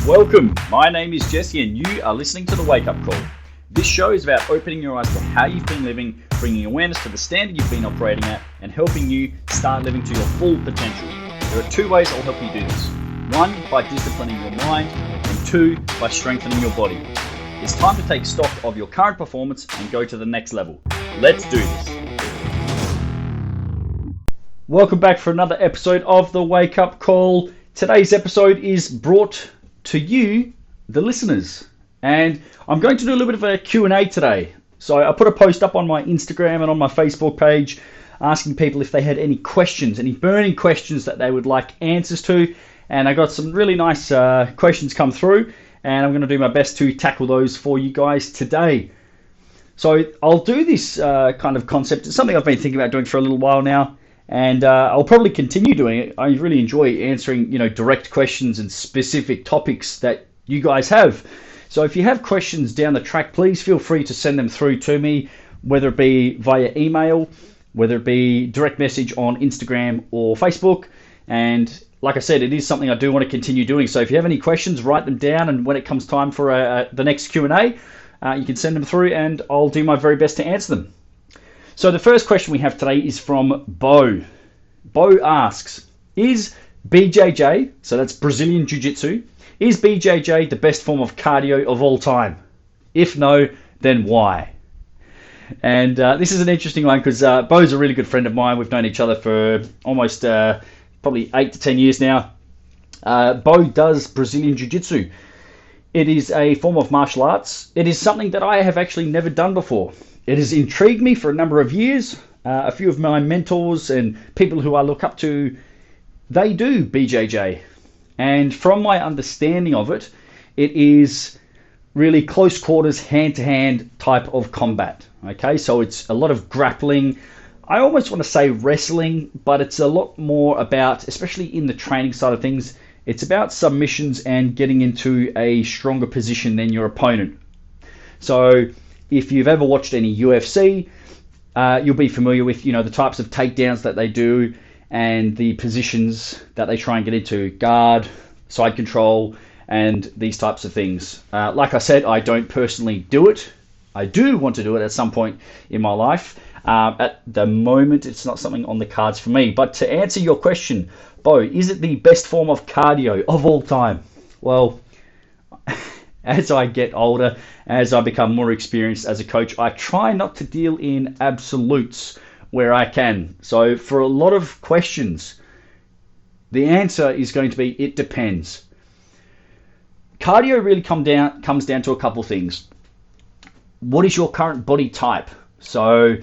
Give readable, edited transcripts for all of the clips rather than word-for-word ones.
Welcome, my name is Jesse and you are listening to The Wake Up Call. This show is about opening your eyes to how you've been living, bringing awareness to the standard you've been operating at, and helping you start living to your full potential. There are two ways I'll help you do this. One, by disciplining your mind, and two, by strengthening your body. It's time to take stock of your current performance and go to the next level. Let's do this. Welcome back for another episode of The Wake Up Call. Today's episode is brought to you, the listeners, and I'm going to do a little bit of a Q&A today. So I put a post up on my Instagram and on my Facebook page asking people if they had any questions, any burning questions that they would like answers to, and I got some really nice questions come through, and I'm going to do my best to tackle those for you guys today. So I'll do this kind of concept. It's something I've been thinking about doing for a little while now, and I'll probably continue doing it. I really enjoy answering, direct questions and specific topics that you guys have. So if you have questions down the track, please feel free to send them through to me, whether it be via email, whether it be direct message on Instagram or Facebook. And like I said, it is something I do want to continue doing. So if you have any questions, write them down, and when it comes time for the next Q&A, you can send them through and I'll do my very best to answer them. So the first question we have today is from Bo. Bo asks, is BJJ, so that's Brazilian Jiu-Jitsu, is BJJ the best form of cardio of all time? If no, then why? And this is an interesting one because Bo's a really good friend of mine. We've known each other for almost probably 8 to 10 years now. Bo does Brazilian Jiu-Jitsu. It is a form of martial arts. It is something that I have actually never done before. It has intrigued me for a number of years. A few of my mentors and people who I look up to, they do BJJ. And from my understanding of it, it is really close quarters, hand-to-hand type of combat. Okay, so it's a lot of grappling. I almost want to say wrestling, but it's a lot more about, especially in the training side of things, it's about submissions and getting into a stronger position than your opponent. So if you've ever watched any UFC, you'll be familiar with, the types of takedowns that they do and the positions that they try and get into, guard, side control, and these types of things. Like I said, I don't personally do it. I do want to do it at some point in my life. At the moment, it's not something on the cards for me. But to answer your question, Bo, is it the best form of cardio of all time? Well, as I get older, as I become more experienced as a coach, I try not to deal in absolutes where I can. So for a lot of questions, the answer is going to be, it depends. Cardio really comes down to a couple things. What is your current body type? So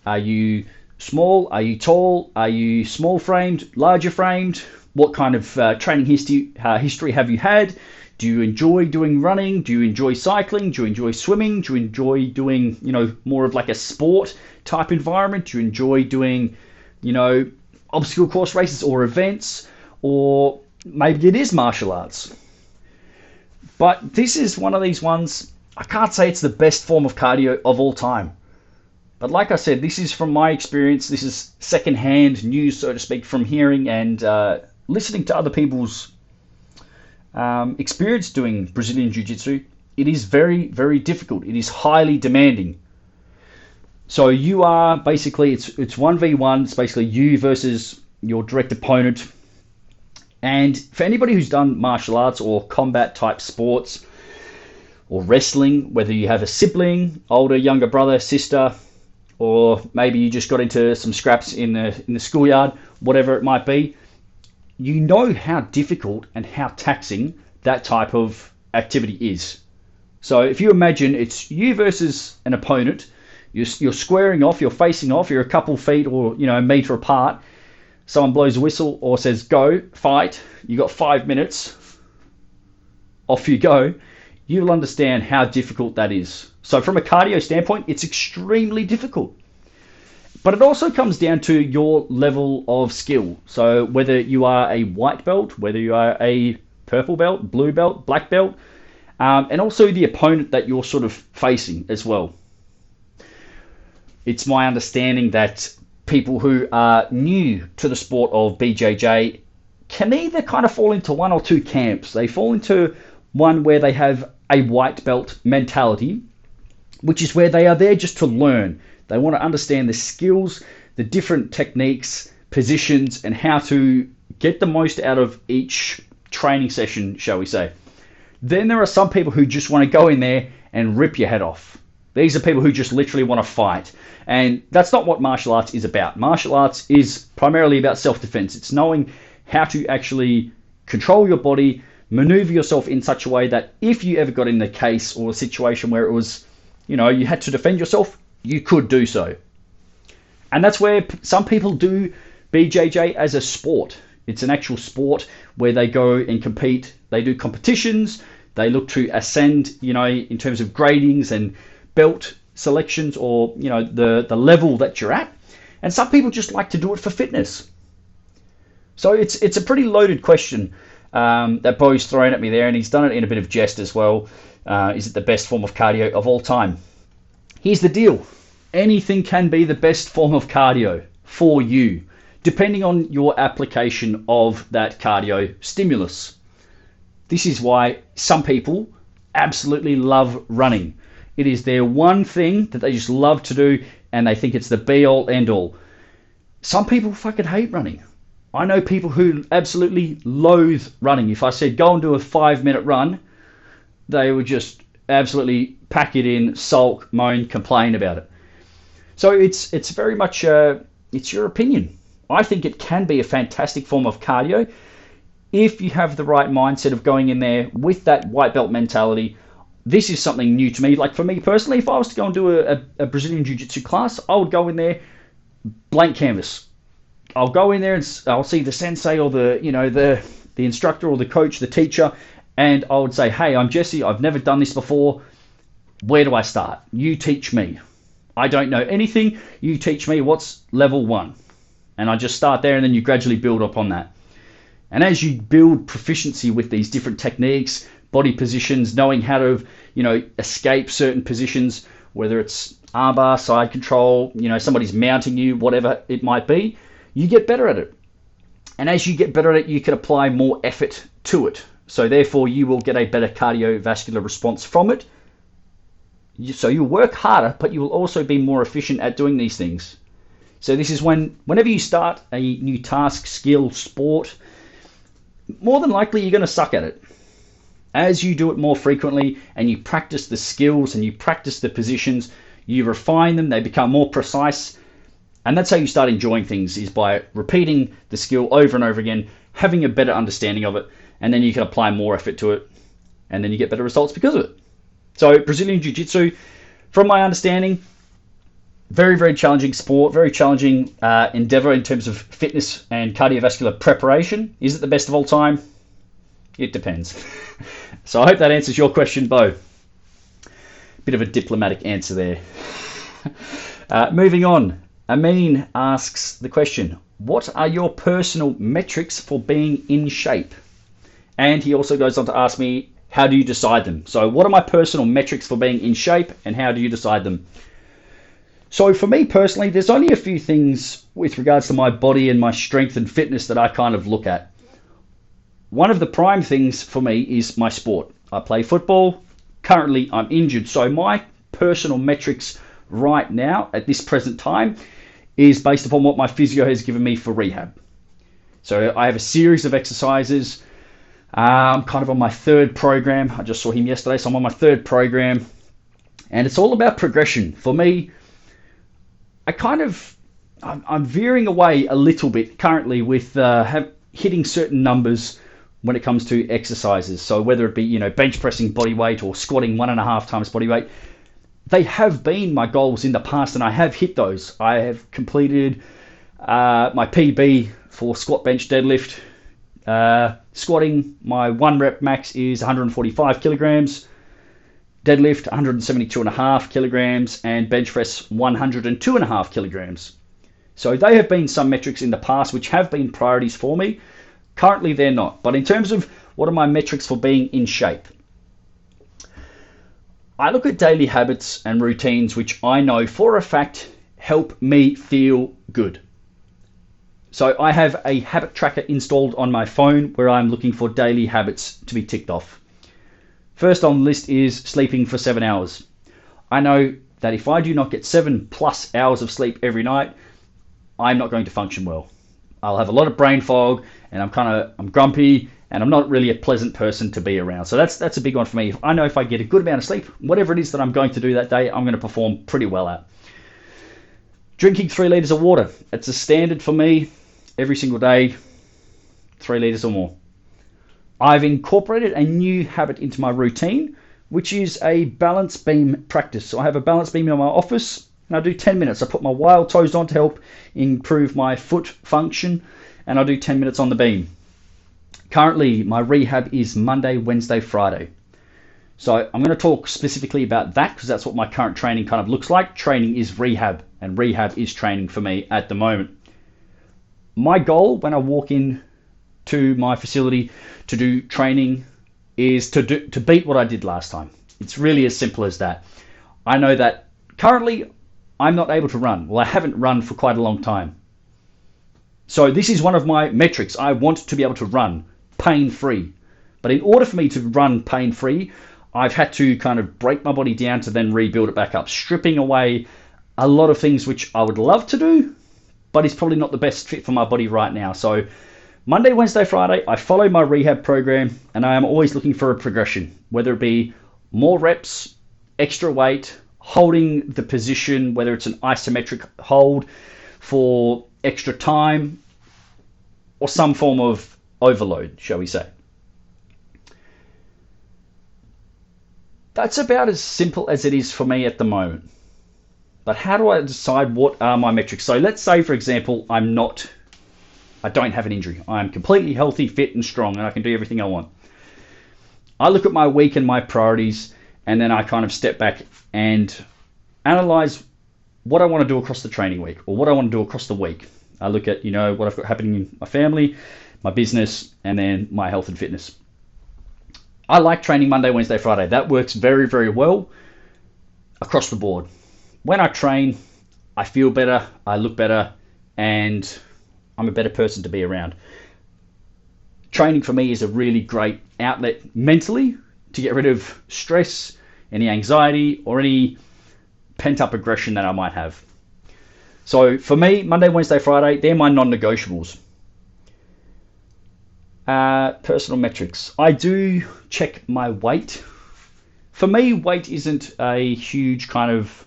are you small? Are you tall? Are you small framed, larger framed? What kind of training history have you had? Do you enjoy doing running? Do you enjoy cycling? Do you enjoy swimming? Do you enjoy doing, more of like a sport type environment? Do you enjoy doing, obstacle course races or events? Or maybe it is martial arts. But this is one of these ones, I can't say it's the best form of cardio of all time. But like I said, this is from my experience. This is secondhand news, so to speak, from hearing and listening to other people's experience doing Brazilian Jiu-Jitsu. It is very, very difficult. It is highly demanding. So you are basically, it's 1v1. It's basically you versus your direct opponent. And for anybody who's done martial arts or combat type sports or wrestling, whether you have a sibling, older, younger brother, sister, or maybe you just got into some scraps in the schoolyard, whatever it might be, you know how difficult and how taxing that type of activity is. So if you imagine it's you versus an opponent, you're squaring off, you're facing off, you're a couple feet or a meter apart, someone blows a whistle or says go, fight, you got 5 minutes, off you go, you'll understand how difficult that is. So from a cardio standpoint, it's extremely difficult. But it also comes down to your level of skill. So whether you are a white belt, whether you are a purple belt, blue belt, black belt, and also the opponent that you're sort of facing as well. It's my understanding that people who are new to the sport of BJJ can either kind of fall into one or two camps. They fall into one where they have a white belt mentality, which is where they are there just to learn. They want to understand the skills, the different techniques, positions, and how to get the most out of each training session, shall we say. Then there are some people who just want to go in there and rip your head off. These are people who just literally want to fight. And that's not what martial arts is about. Martial arts is primarily about self-defense. It's knowing how to actually control your body, maneuver yourself in such a way that if you ever got in the case or a situation where it was, you had to defend yourself, you could do so. And that's where some people do BJJ as a sport. It's an actual sport where they go and compete. They do competitions. They look to ascend, in terms of gradings and belt selections, or, the level that you're at. And some people just like to do it for fitness. So it's a pretty loaded question that Bo's thrown at me there, and he's done it in a bit of jest as well. Is it the best form of cardio of all time? Here's the deal. Anything can be the best form of cardio for you, depending on your application of that cardio stimulus. This is why some people absolutely love running. It is their one thing that they just love to do, and they think it's the be-all, end-all. Some people fucking hate running. I know people who absolutely loathe running. If I said, go and do a 5-minute run, they would just absolutely pack it in, sulk, moan, complain about it. So it's very much, it's your opinion. I think it can be a fantastic form of cardio if you have the right mindset of going in there with that white belt mentality. This is something new to me. Like for me personally, if I was to go and do a Brazilian Jiu-Jitsu class, I would go in there blank canvas. I'll go in there and I'll see the sensei or the instructor or the coach, the teacher, and I would say, hey, I'm Jesse. I've never done this before. Where do I start? You teach me. I don't know anything. You teach me what's level 1. And I just start there, and then you gradually build up on that. And as you build proficiency with these different techniques, body positions, knowing how to, escape certain positions, whether it's armbar, side control, somebody's mounting you, whatever it might be, you get better at it. And as you get better at it, you can apply more effort to it. So therefore, you will get a better cardiovascular response from it. So you'll work harder, but you will also be more efficient at doing these things. So this is whenever you start a new task, skill, sport, more than likely you're going to suck at it. As you do it more frequently and you practice the skills and you practice the positions, you refine them, they become more precise. And that's how you start enjoying things, is by repeating the skill over and over again, having a better understanding of it, and then you can apply more effort to it, and then you get better results because of it. So Brazilian Jiu-Jitsu, from my understanding, very, very challenging sport, very challenging endeavor in terms of fitness and cardiovascular preparation. Is it the best of all time? It depends. So I hope that answers your question, Bo. Bit of a diplomatic answer there. Moving on. Amin asks the question, what are your personal metrics for being in shape? And he also goes on to ask me, how do you decide them? So what are my personal metrics for being in shape, and how do you decide them? So for me personally, there's only a few things with regards to my body and my strength and fitness that I kind of look at. One of the prime things for me is my sport. I play football. Currently, I'm injured. So my personal metrics right now, at this present time, is based upon what my physio has given me for rehab. So I have a series of exercises. I'm kind of on my 3rd program. I just saw him yesterday, so I'm on my 3rd program. And it's all about progression. For me, I'm veering away a little bit currently with hitting certain numbers when it comes to exercises. So whether it be, bench pressing body weight or squatting 1.5 times body weight, they have been my goals in the past, and I have hit those. I have completed my PB for squat, bench, deadlift. Squatting, my 1 rep max is 145 kilograms. Deadlift, 172.5 kilograms, and bench press, 102.5 kilograms. So they have been some metrics in the past which have been priorities for me. Currently, they're not. But in terms of what are my metrics for being in shape, I look at daily habits and routines which I know for a fact help me feel good. So I have a habit tracker installed on my phone where I'm looking for daily habits to be ticked off. First on the list is sleeping for 7 hours. I know that if I do not get 7+ hours of sleep every night, I'm not going to function well. I'll have a lot of brain fog, and I'm grumpy, and I'm not really a pleasant person to be around. So that's a big one for me. I know if I get a good amount of sleep, whatever it is that I'm going to do that day, I'm going to perform pretty well at. Drinking 3 litres of water. It's a standard for me every single day, 3 litres or more. I've incorporated a new habit into my routine, which is a balance beam practice. So I have a balance beam in my office, and I do 10 minutes. I put my wild toes on to help improve my foot function, and I do 10 minutes on the beam. Currently, my rehab is Monday, Wednesday, Friday. So I'm going to talk specifically about that because that's what my current training kind of looks like. Training is rehab, and rehab is training for me at the moment. My goal when I walk in to my facility to do training is to beat what I did last time. It's really as simple as that. I know that currently I'm not able to run. Well, I haven't run for quite a long time. So this is one of my metrics. I want to be able to run pain-free. But in order for me to run pain-free, I've had to kind of break my body down to then rebuild it back up, stripping away a lot of things which I would love to do, but it's probably not the best fit for my body right now. So Monday, Wednesday, Friday, I follow my rehab program, and I am always looking for a progression, whether it be more reps, extra weight, holding the position, whether it's an isometric hold for extra time, or some form of overload, shall we say. That's about as simple as it is for me at the moment. But how do I decide what are my metrics? So let's say, for example, I don't have an injury. I'm completely healthy, fit, and strong, and I can do everything I want. I look at my week and my priorities, and then I kind of step back and analyze what I want to do across the training week or what I want to do across the week. I look at, what I've got happening in my family, my business, and then my health and fitness. I like training Monday, Wednesday, Friday. That works very, very well across the board. When I train, I feel better, I look better, and I'm a better person to be around. Training for me is a really great outlet mentally to get rid of stress, any anxiety, or any pent-up aggression that I might have. So for me, Monday, Wednesday, Friday, they're my non-negotiables. Personal metrics. I do check my weight. For me, weight isn't a huge kind of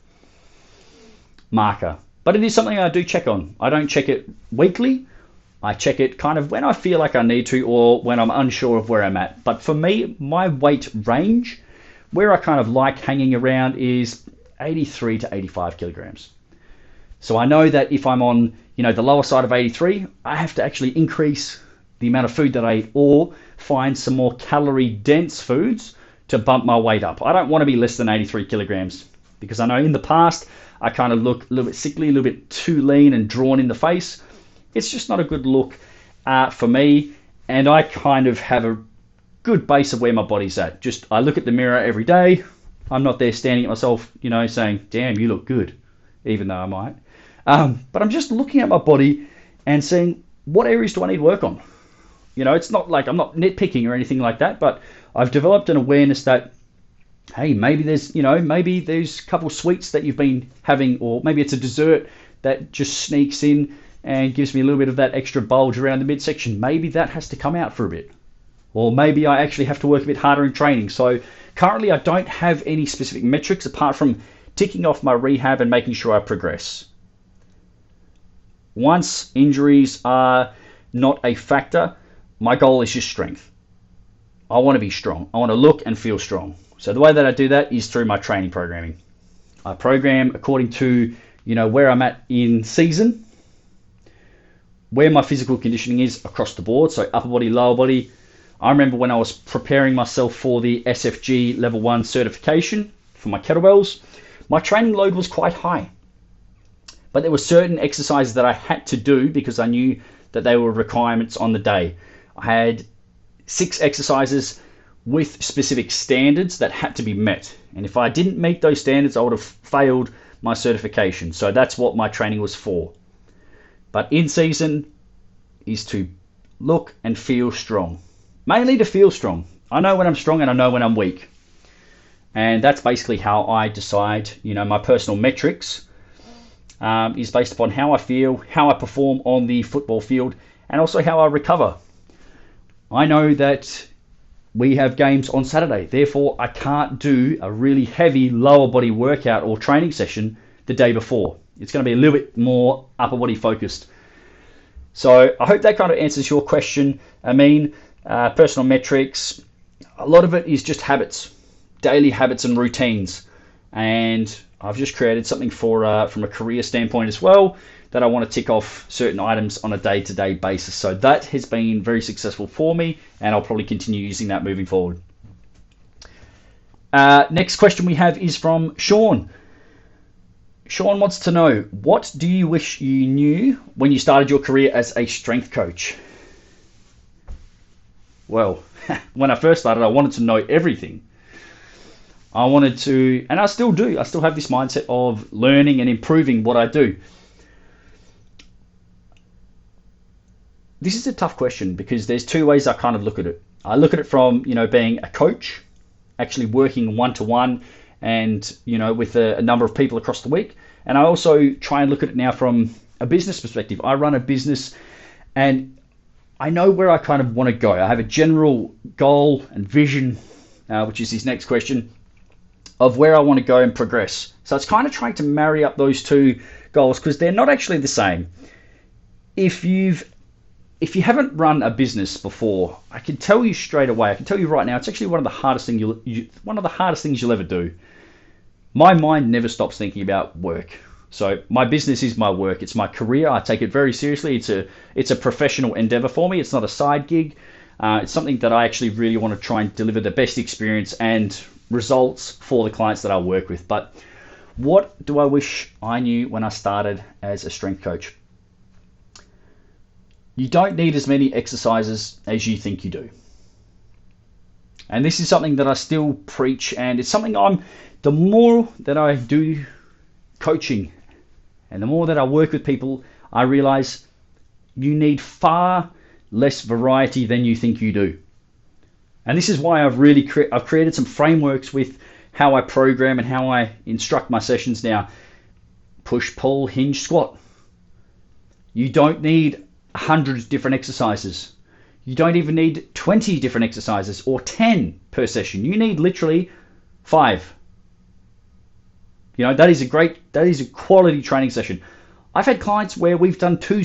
marker, but it is something I do check on. I don't check it weekly. I check it kind of when I feel like I need to or when I'm unsure of where I'm at. But for me, my weight range, where I kind of like hanging around is 83 to 85 kilograms. So I know that if I'm on, the lower side of 83, I have to actually increase the amount of food that I eat or find some more calorie dense foods to bump my weight up. I don't want to be less than 83 kilograms because I know in the past I kind of look a little bit sickly, a little bit too lean and drawn in the face. It's just not a good look for me, and I kind of have a good base of where my body's at. Just I look at the mirror every day. I'm not there standing at myself, saying, damn, you look good, even though I might. But I'm just looking at my body and saying, what areas do I need work on? It's not like I'm not nitpicking or anything like that, but I've developed an awareness that, hey, maybe there's a couple sweets that you've been having, or maybe it's a dessert that just sneaks in and gives me a little bit of that extra bulge around the midsection. Maybe that has to come out for a bit. Or maybe I actually have to work a bit harder in training. So currently I don't have any specific metrics apart from ticking off my rehab and making sure I progress. Once injuries are not a factor, my goal is just strength. I want to be strong. I want to look and feel strong. So the way that I do that is through my training programming. I program according to, where I'm at in season, where my physical conditioning is across the board, so upper body, lower body. I remember when I was preparing myself for the SFG Level 1 certification for my kettlebells, my training load was quite high. But there were certain exercises that I had to do because I knew that they were requirements on the day. I had 6 exercises with specific standards that had to be met. And if I didn't meet those standards, I would have failed my certification. So that's what my training was for. But in season, is to look and feel strong. Mainly to feel strong. I know when I'm strong and I know when I'm weak. And that's basically how I decide, my personal metrics is based upon how I feel, how I perform on the football field, and also how I recover. I know that we have games on Saturday, therefore I can't do a really heavy lower body workout or training session the day before. It's going to be a little bit more upper body focused. So I hope that kind of answers your question. Personal metrics, a lot of it is just habits, daily habits and routines. And I've just created something from a career standpoint as well, that I want to tick off certain items on a day-to-day basis. So that has been very successful for me, and I'll probably continue using that moving forward. Next question we have is from Sean. Sean wants to know, what do you wish you knew when you started your career as a strength coach? Well, when I first started, I wanted to know everything. I wanted to, and I still do, I still have this mindset of learning and improving what I do. This is a tough question because there's two ways I kind of look at it. I look at it from, being a coach, actually working one-to-one and, with a number of people across the week. And I also try and look at it now from a business perspective. I run a business and I know where I kind of want to go. I have a general goal and vision, which is his next question, of where I want to go and progress. So it's kind of trying to marry up those two goals because they're not actually the same. If you haven't run a business before, I can tell you straight away. I can tell you right now, it's actually one of the hardest things you'll ever do. My mind never stops thinking about work. So my business is my work. It's my career. I take it very seriously. It's a professional endeavor for me. It's not a side gig. It's something that I actually really want to try and deliver the best experience and results for the clients that I work with. But what do I wish I knew when I started as a strength coach? You don't need as many exercises as you think you do. And this is something that I still preach, and it's something the more that I do coaching and the more that I work with people, I realize you need far less variety than you think you do. And this is why I've created some frameworks with how I program and how I instruct my sessions now. Push, pull, hinge, squat. You don't need 100 different exercises. You don't even need 20 different exercises or 10 per session. You need literally 5. That is a quality training session. I've had clients where we've done two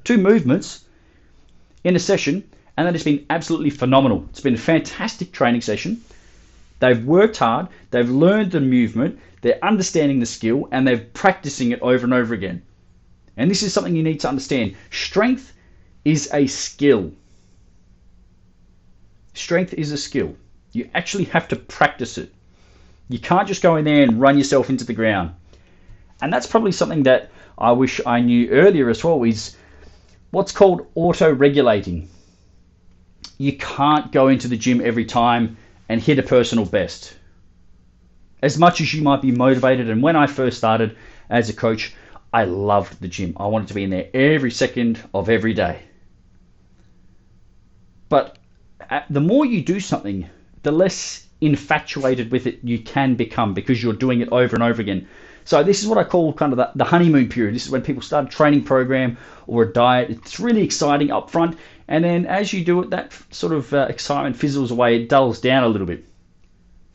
movements in a session, and that has been absolutely phenomenal. It's been a fantastic training session. They've worked hard, they've learned the movement, they're understanding the skill, and they're practicing it over and over again. And this is something you need to understand. Strength is a skill. Strength is a skill. You actually have to practice it. You can't just go in there and run yourself into the ground. And that's probably something that I wish I knew earlier as well, is what's called auto-regulating. You can't go into the gym every time and hit a personal best. As much as you might be motivated, and when I first started as a coach, I loved the gym. I wanted to be in there every second of every day. But the more you do something, the less infatuated with it you can become, because you're doing it over and over again. So this is what I call kind of the honeymoon period. This is when people start a training program or a diet. It's really exciting up front, and then as you do it, that sort of excitement fizzles away. It dulls down a little bit.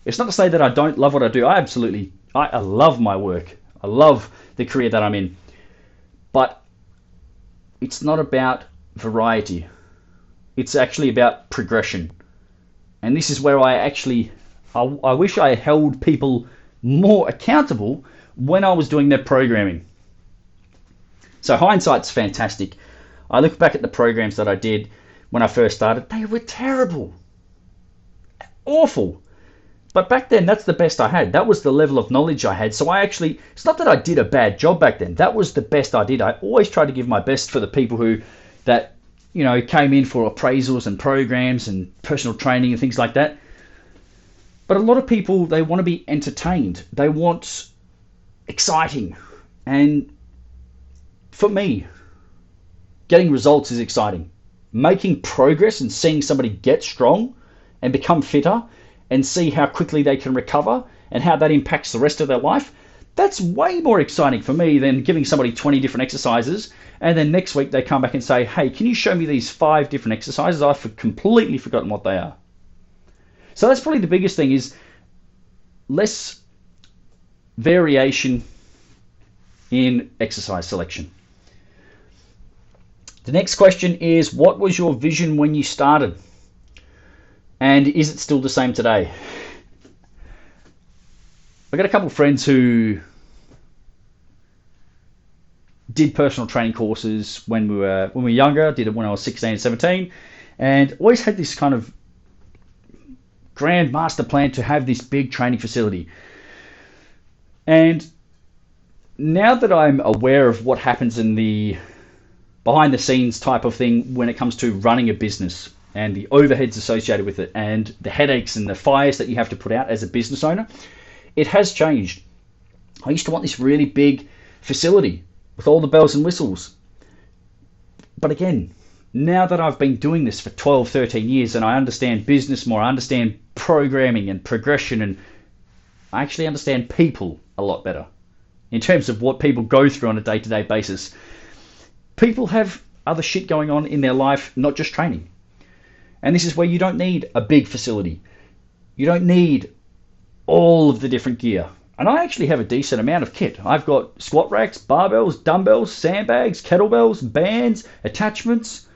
It's not to say that I don't love what I do. I love my work. I love the career that I'm in. But it's not about variety. It's actually about progression. And this is where I wish I held people more accountable when I was doing their programming. So hindsight's fantastic. I look back at the programs that I did when I first started. They were terrible. Awful. But back then, that's the best I had. That was the level of knowledge I had. So it's not that I did a bad job back then. That was the best I did. I always tried to give my best for the people that came in for appraisals and programs and personal training and things like that. But a lot of people, they want to be entertained. They want exciting. And for me, getting results is exciting. Making progress and seeing somebody get strong and become fitter and see how quickly they can recover and how that impacts the rest of their life, that's way more exciting for me than giving somebody 20 different exercises and then next week they come back and say, hey, can you show me these 5 different exercises? I've completely forgotten what they are. So that's probably the biggest thing, is less variation in exercise selection. The next question is, what was your vision when you started? And is it still the same today? I've got a couple of friends who did personal training courses when we were younger, did it when I was 16 and 17, and always had this kind of grand master plan to have this big training facility. And now that I'm aware of what happens in the behind the scenes type of thing when it comes to running a business and the overheads associated with it and the headaches and the fires that you have to put out as a business owner, it has changed. I used to want this really big facility with all the bells and whistles. But again, now that I've been doing this for 12, 13 years and I understand business more, I understand programming and progression, and I actually understand people a lot better in terms of what people go through on a day-to-day basis. People have other shit going on in their life, not just training. And this is where you don't need a big facility. You don't need all of the different gear. And I actually have a decent amount of kit. I've got squat racks, barbells, dumbbells, sandbags, kettlebells, bands, attachments.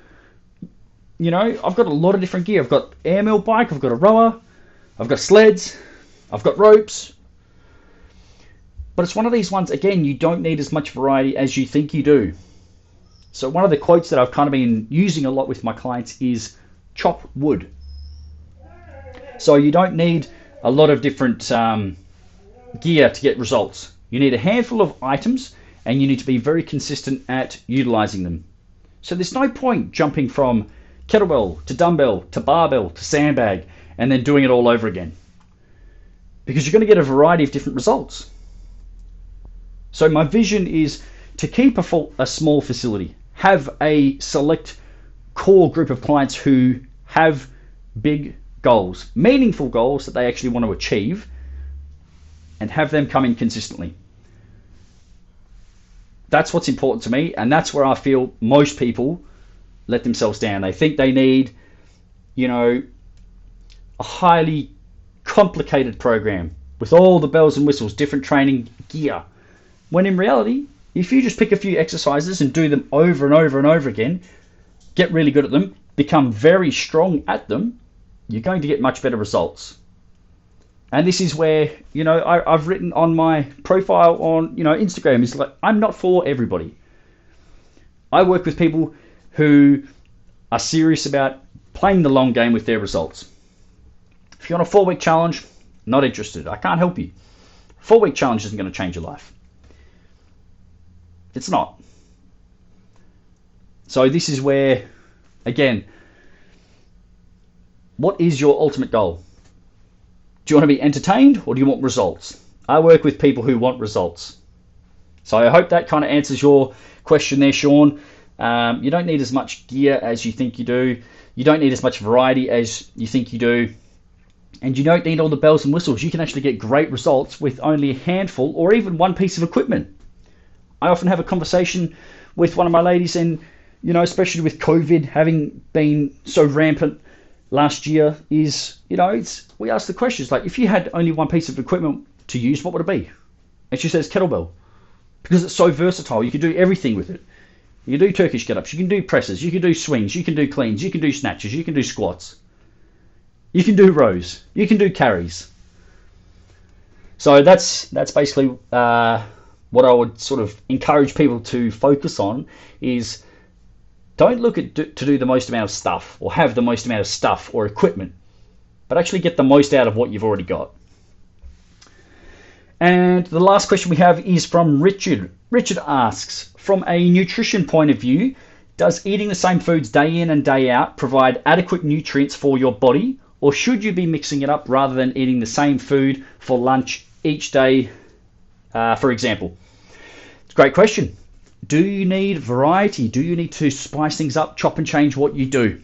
You know, I've got a lot of different gear. I've got air mill bike, I've got a rower, I've got sleds, I've got ropes. But it's one of these ones, again, you don't need as much variety as you think you do. So one of the quotes that I've kind of been using a lot with my clients is chop wood. So you don't need a lot of different gear to get results. You need a handful of items and you need to be very consistent at utilizing them. So there's no point jumping from kettlebell to dumbbell to barbell to sandbag and then doing it all over again, because you're going to get a variety of different results. So my vision is to keep a small facility, have a select core group of clients who have big goals, meaningful goals that they actually want to achieve, and have them come in consistently. That's what's important to me, and that's where I feel most people let themselves down. They think they need, you know, a highly complicated program with all the bells and whistles, different training gear, when in reality, if you just pick a few exercises and do them over and over and over again, get really good at them, become very strong at them, you're going to get much better results. And this is where, you know, I've written on my profile on, you know, Instagram, is like, I'm not for everybody. I work with people who are serious about playing the long game with their results. If you're on a 4-week challenge, not interested. I can't help you. 4-week challenge isn't going to change your life. It's not. So this is where, again, what is your ultimate goal? Do you want to be entertained or do you want results? I work with people who want results. So I hope that kind of answers your question there, Sean. You don't need as much gear as you think you do. You don't need as much variety as you think you do. And you don't need all the bells and whistles. You can actually get great results with only a handful or even one piece of equipment. I often have a conversation with one of my ladies, and, you know, especially with COVID having been so rampant last year, is, you know, we ask the questions like, if you had only one piece of equipment to use, what would it be? And she says kettlebell, because it's so versatile. You can do everything with it. You can do Turkish get-ups, you can do presses, you can do swings, you can do cleans, you can do snatches, you can do squats, you can do rows, you can do carries. So that's basically what I would sort of encourage people to focus on, is don't look at to do the most amount of stuff or have the most amount of stuff or equipment, but actually get the most out of what you've already got. And the last question we have is from Richard. Richard asks, from a nutrition point of view, does eating the same foods day in and day out provide adequate nutrients for your body, or should you be mixing it up rather than eating the same food for lunch each day, for example? It's a great question. Do you need variety? Do you need to spice things up, chop and change what you do?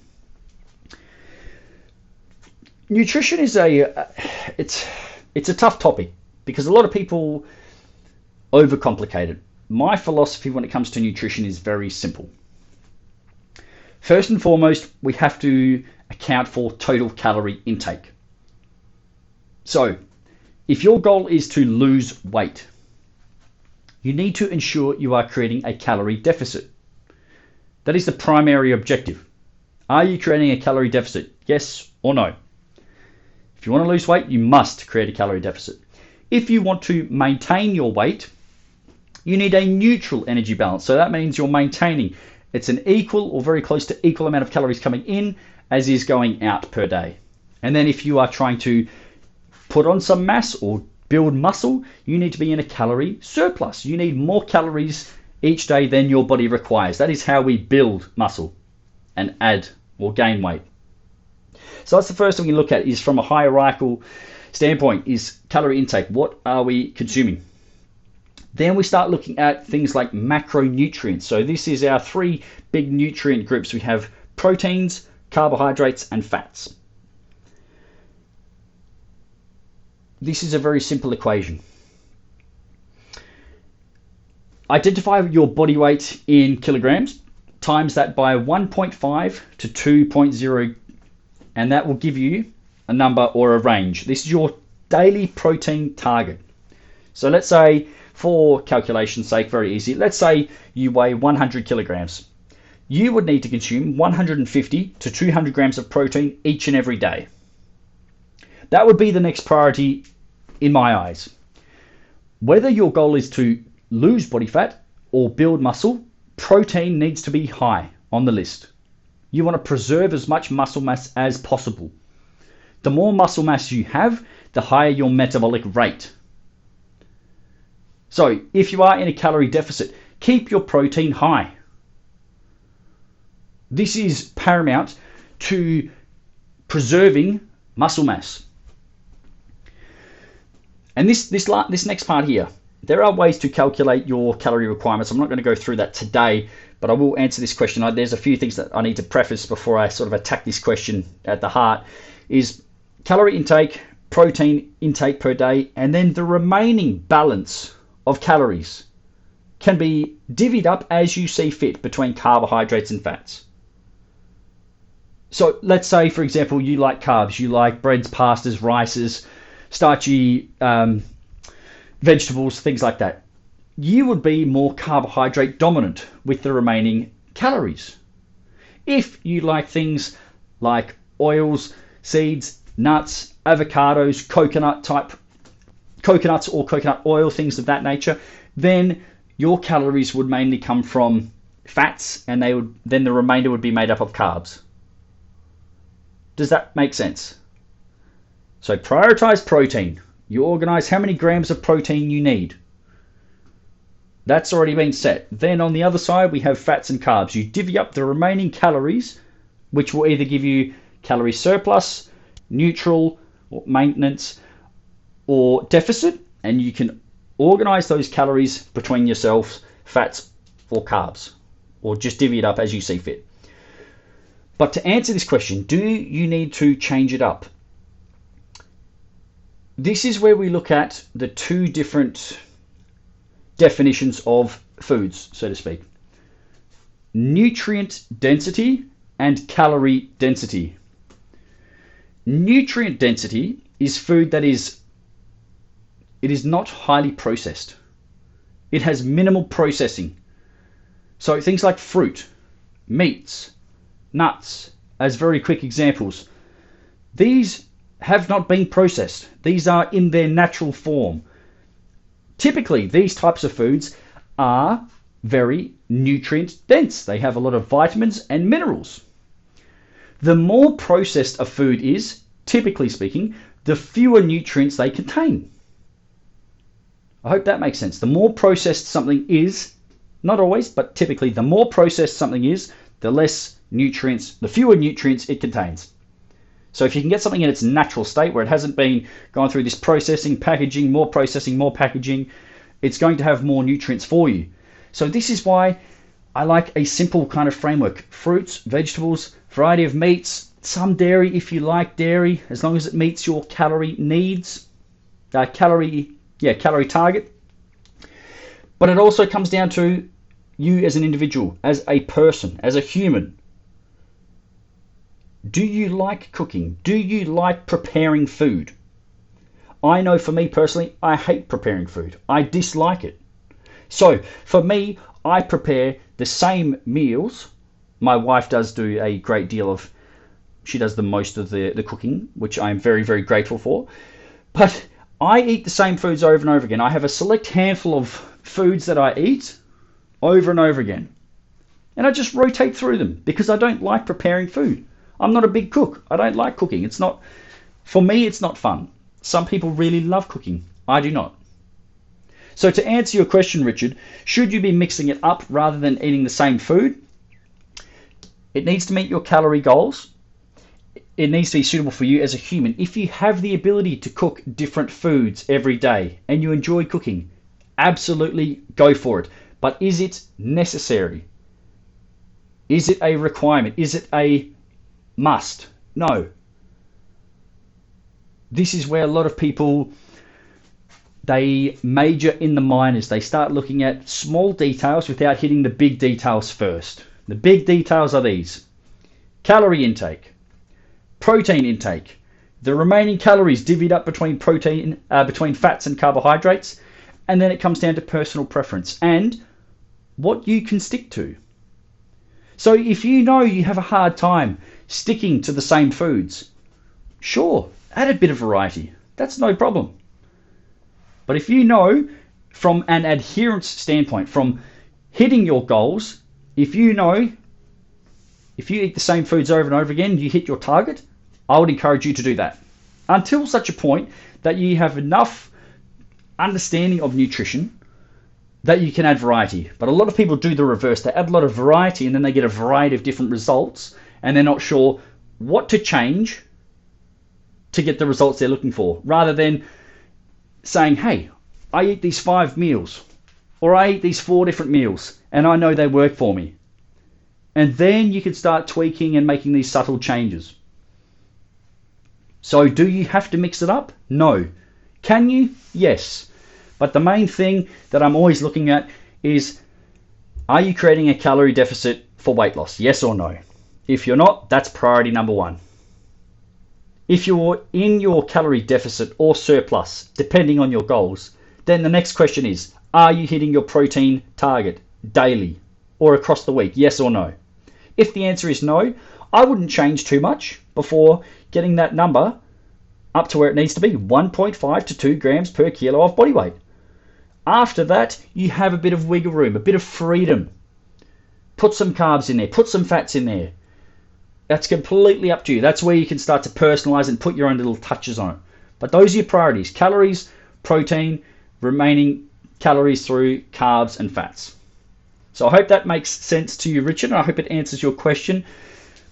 Nutrition is it's a tough topic because a lot of people overcomplicate it. My philosophy when it comes to nutrition is very simple. First and foremost, we have to account for total calorie intake. So, if your goal is to lose weight, you need to ensure you are creating a calorie deficit. That is the primary objective. Are you creating a calorie deficit? Yes or no? If you want to lose weight, you must create a calorie deficit. If you want to maintain your weight, you need a neutral energy balance. So that means you're maintaining. It's an equal or very close to equal amount of calories coming in as is going out per day. And then if you are trying to put on some mass or build muscle, you need to be in a calorie surplus. You need more calories each day than your body requires. That is how we build muscle and add or gain weight. So that's the first thing we look at, is from a hierarchical standpoint, is calorie intake. What are we consuming? Then we start looking at things like macronutrients. So this is our three big nutrient groups. We have proteins, carbohydrates, and fats. This is a very simple equation. Identify your body weight in kilograms, times that by 1.5 to 2.0, and that will give you a number or a range. This is your daily protein target. So let's say, for calculation's sake, very easy, let's say you weigh 100 kilograms. You would need to consume 150 to 200 grams of protein each and every day. That would be the next priority in my eyes. Whether your goal is to lose body fat or build muscle, protein needs to be high on the list. You want to preserve as much muscle mass as possible. The more muscle mass you have, the higher your metabolic rate. So if you are in a calorie deficit, keep your protein high. This is paramount to preserving muscle mass. And this next part here, there are ways to calculate your calorie requirements. I'm not going to go through that today, but I will answer this question. There's a few things that I need to preface before I sort of attack this question at the heart, is calorie intake, protein intake per day, and then the remaining balance of calories can be divvied up as you see fit between carbohydrates and fats. So let's say, for example, you like carbs, you like breads, pastas, rices, starchy vegetables, things like that. You would be more carbohydrate dominant with the remaining calories. If you like things like oils, seeds, nuts, avocados, coconuts or coconut oil, things of that nature, then your calories would mainly come from fats, and then the remainder would be made up of carbs. Does that make sense? So prioritize protein. You organize how many grams of protein you need. That's already been set. Then on the other side, we have fats and carbs. You divvy up the remaining calories, which will either give you calorie surplus, neutral, or maintenance, or deficit, and you can organize those calories between yourselves, fats or carbs, or just divvy it up as you see fit. But to answer this question, do you need to change it up? This is where we look at the two different definitions of foods, so to speak. Nutrient density and calorie density. Nutrient density is food that is not highly processed. It has minimal processing. So things like fruit, meats, nuts, as very quick examples. These have not been processed. These are in their natural form. Typically, these types of foods are very nutrient dense. They have a lot of vitamins and minerals. The more processed a food is, typically speaking, the fewer nutrients they contain. I hope that makes sense. The more processed something is, not always, but typically the more processed something is, the fewer nutrients it contains. So if you can get something in its natural state where it hasn't been gone through this processing, packaging, more packaging, it's going to have more nutrients for you. So this is why I like a simple kind of framework. Fruits, vegetables, variety of meats, some dairy if you like dairy, as long as it meets your calorie needs, calorie target. But it also comes down to you as an individual, as a person, as a human. Do you like cooking? Do you like preparing food? I know for me personally, I hate preparing food. I dislike it. So for me, I prepare the same meals. My wife does do a great deal of, she does the most of the cooking, which I am very, very grateful for. But I eat the same foods over and over again. I have a select handful of foods that I eat over and over again. And I just rotate through them because I don't like preparing food. I'm not a big cook. I don't like cooking. For me, it's not fun. Some people really love cooking. I do not. So to answer your question, Richard, should you be mixing it up rather than eating the same food? It needs to meet your calorie goals. It needs to be suitable for you as a human. If you have the ability to cook different foods every day and you enjoy cooking, absolutely go for it. But is it necessary? Is it a requirement? Is it a must? No. This is where a lot of people, they major in the minors. They start looking at small details without hitting the big details first. The big details are these: calorie intake, protein intake, the remaining calories divvied up between fats and carbohydrates, and then it comes down to personal preference and what you can stick to. So if you know you have a hard time sticking to the same foods, sure, add a bit of variety. That's no problem. But if you know from an adherence standpoint, from hitting your goals, if you know if you eat the same foods over and over again, you hit your target, I would encourage you to do that. Until such a point that you have enough understanding of nutrition that you can add variety. But a lot of people do the reverse. They add a lot of variety and then they get a variety of different results and they're not sure what to change to get the results they're looking for, rather than saying, hey, I eat these 5 meals or I eat these 4 different meals and I know they work for me. And then you can start tweaking and making these subtle changes. So do you have to mix it up? No. Can you? Yes. But the main thing that I'm always looking at is, are you creating a calorie deficit for weight loss? Yes or no? If you're not, that's priority number 1. If you're in your calorie deficit or surplus, depending on your goals, then the next question is, are you hitting your protein target daily or across the week? Yes or no? If the answer is no, I wouldn't change too much before getting that number up to where it needs to be, 1.5 to 2 grams per kilo of body weight. After that, you have a bit of wiggle room, a bit of freedom. Put some carbs in there, put some fats in there. That's completely up to you. That's where you can start to personalize and put your own little touches on it. But those are your priorities: calories, protein, remaining calories through carbs and fats. So I hope that makes sense to you, Richard, and I hope it answers your question.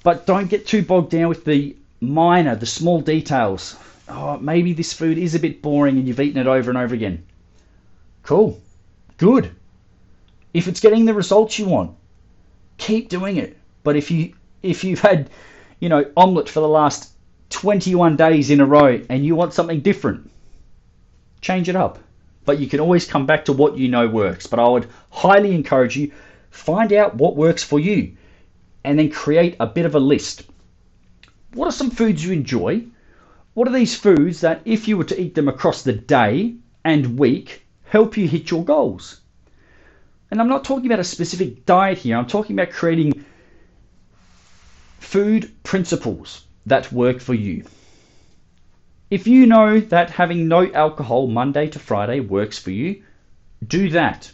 But don't get too bogged down with the minor, the small details. Oh, maybe this food is a bit boring and you've eaten it over and over again. Cool. Good. If it's getting the results you want, keep doing it. But if you've had, omelette for the last 21 days in a row and you want something different, change it up. But you can always come back to what you know works. But I would highly encourage you, find out what works for you and then create a bit of a list. What are some foods you enjoy? What are these foods that, if you were to eat them across the day and week, help you hit your goals? And I'm not talking about a specific diet here. I'm talking about creating food principles that work for you. If you know that having no alcohol Monday to Friday works for you, do that.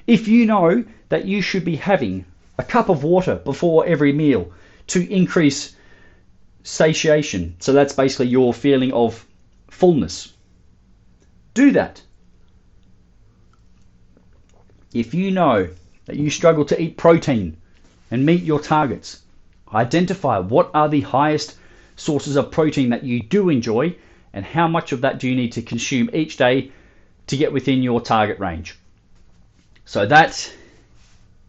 If you know that you should be having a cup of water before every meal to increase satiation, so that's basically your feeling of fullness, do that. If you know that you struggle to eat protein and meet your targets, identify what are the highest sources of protein that you do enjoy and how much of that do you need to consume each day to get within your target range. So that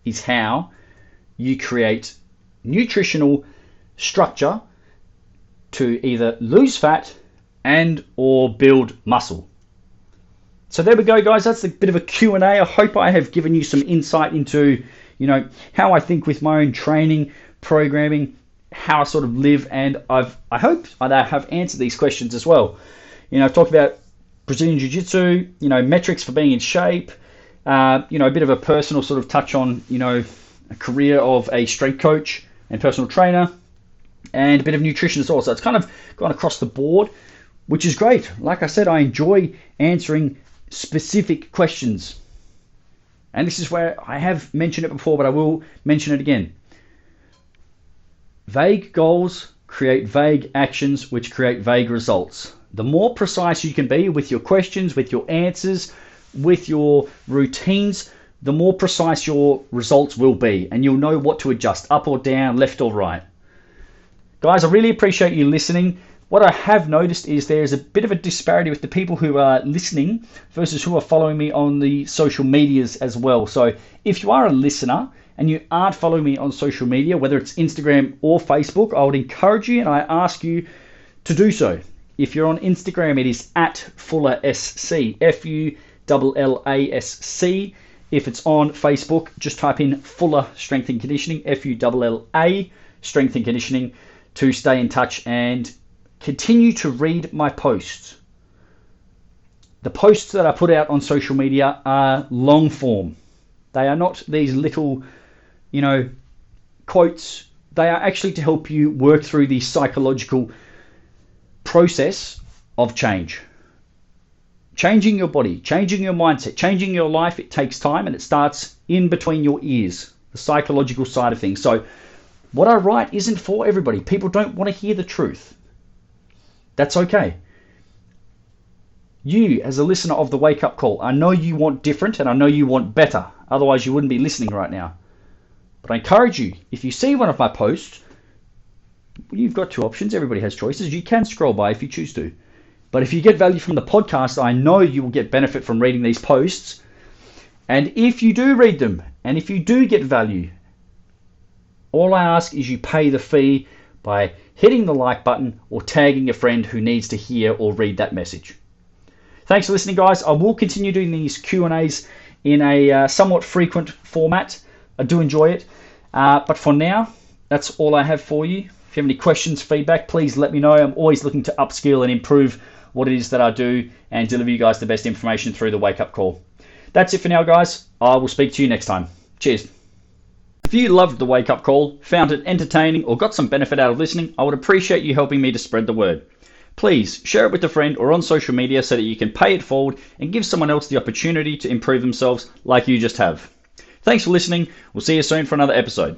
is how you create nutritional structure to either lose fat and or build muscle. So there we go, guys. That's a bit of a Q&A. I hope I have given you some insight into, how I think with my own training, programming, how I sort of live, and I hope I have answered these questions as well. I've talked about Brazilian Jiu-Jitsu, metrics for being in shape, a bit of a personal sort of touch on, a career of a strength coach and personal trainer, and a bit of nutrition as well. So it's kind of gone across the board, which is great. Like I said, I enjoy answering specific questions. And this is where I have mentioned it before, but I will mention it again. Vague goals create vague actions, which create vague results. The more precise you can be with your questions, with your answers, with your routines, the more precise your results will be, and you'll know what to adjust, up or down, left or right. Guys, I really appreciate you listening. What I have noticed is there's a bit of a disparity with the people who are listening versus who are following me on the social medias as well. So if you are a listener and you aren't following me on social media, whether it's Instagram or Facebook, I would encourage you and I ask you to do so. If you're on Instagram, it is @FullaSC, FULLASC. If it's on Facebook, just type in Fulla Strength and Conditioning, FULLA Strength and Conditioning, to stay in touch and continue to read my posts. The posts that I put out on social media are long form. They are not these little, quotes. They are actually to help you work through the psychological process of change. Changing your body, changing your mindset, changing your life, it takes time, and it starts in between your ears, the psychological side of things. So what I write isn't for everybody. People don't want to hear the truth. That's okay. You, as a listener of the Wake Up Call, I know you want different and I know you want better. Otherwise, you wouldn't be listening right now. But I encourage you, if you see one of my posts, you've got two options. Everybody has choices. You can scroll by if you choose to. But if you get value from the podcast, I know you will get benefit from reading these posts. And if you do read them, and if you do get value, all I ask is you pay the fee by hitting the like button or tagging a friend who needs to hear or read that message. Thanks for listening, guys. I will continue doing these Q&As in a somewhat frequent format. I do enjoy it. But for now, that's all I have for you. If you have any questions, feedback, please let me know. I'm always looking to upskill and improve what it is that I do and deliver you guys the best information through the Wake Up Call. That's it for now, guys. I will speak to you next time. Cheers. If you loved the Wake Up Call, found it entertaining, or got some benefit out of listening, I would appreciate you helping me to spread the word. Please share it with a friend or on social media so that you can pay it forward and give someone else the opportunity to improve themselves like you just have. Thanks for listening. We'll see you soon for another episode.